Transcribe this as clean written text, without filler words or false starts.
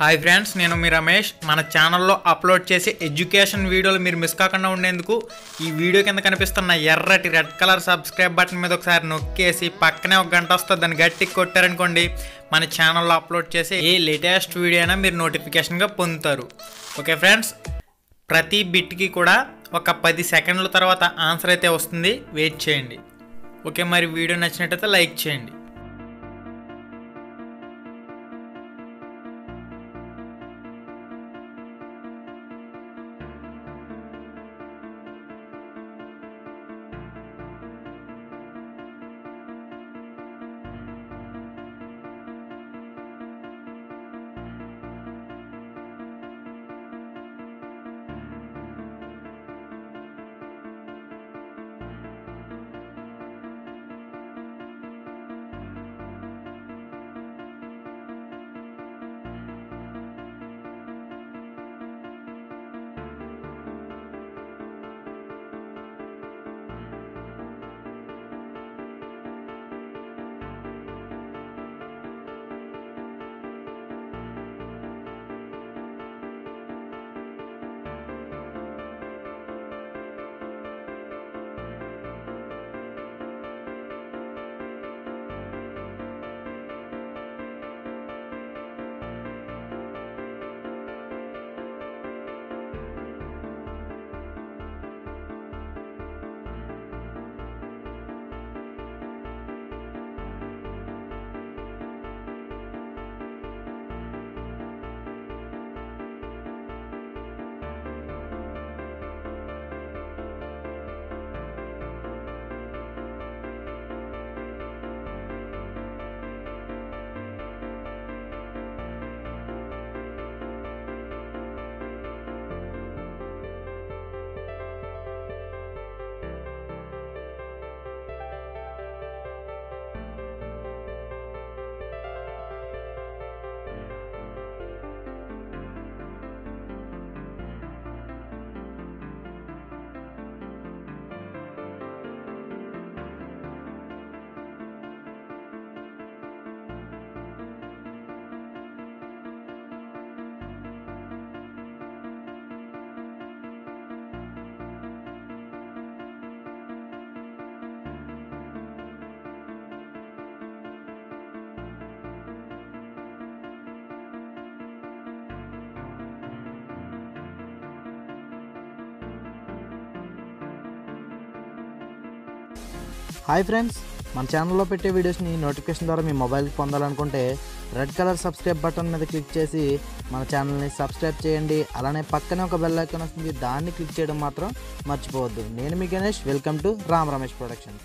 Hi friends, నేను మీ రమేష్. మన ఛానల్లో అప్లోడ్ చేసే ఎడ్యుకేషన్ వీడియోలు మీరు మిస్ కాకుండా ఉండేందుకు ఈ వీడియో కింద కనిపిస్తున్న ఎర్రటి రెడ్ కలర్ సబ్స్క్రైబ్ బటన్ మీద ఒకసారి నొక్కేసి పక్కనే ఒక గంట వస్తుంది, దాన్ని గట్టికి కొట్టారనుకోండి మన ఛానల్లో అప్లోడ్ చేసే ఏ లేటెస్ట్ వీడియో అయినా మీరు నోటిఫికేషన్గా పొందుతారు. ఓకే ఫ్రెండ్స్, ప్రతి బిట్కి కూడా ఒక 10 సెకండ్ల తర్వాత ఆన్సర్ అయితే వస్తుంది, వెయిట్ చేయండి. ఓకే, మరి వీడియో నచ్చినట్టయితే లైక్ చేయండి. హాయ్ ఫ్రెండ్స్, మన ఛానల్లో పెట్టే వీడియోస్ని నోటిఫికేషన్ ద్వారా మీ మొబైల్కి పొందాలనుకుంటే రెడ్ కలర్ సబ్స్క్రైబ్ బటన్ మీద క్లిక్ చేసి మన ఛానల్ని సబ్స్క్రైబ్ చేయండి. అలానే పక్కనే ఒక బెల్ ఐకాన్ వస్తుంది, దాన్ని క్లిక్ చేయడం మాత్రం మర్చిపోవద్దు. నేను మీ Ganesh, welcome to Ram Ramesh productions.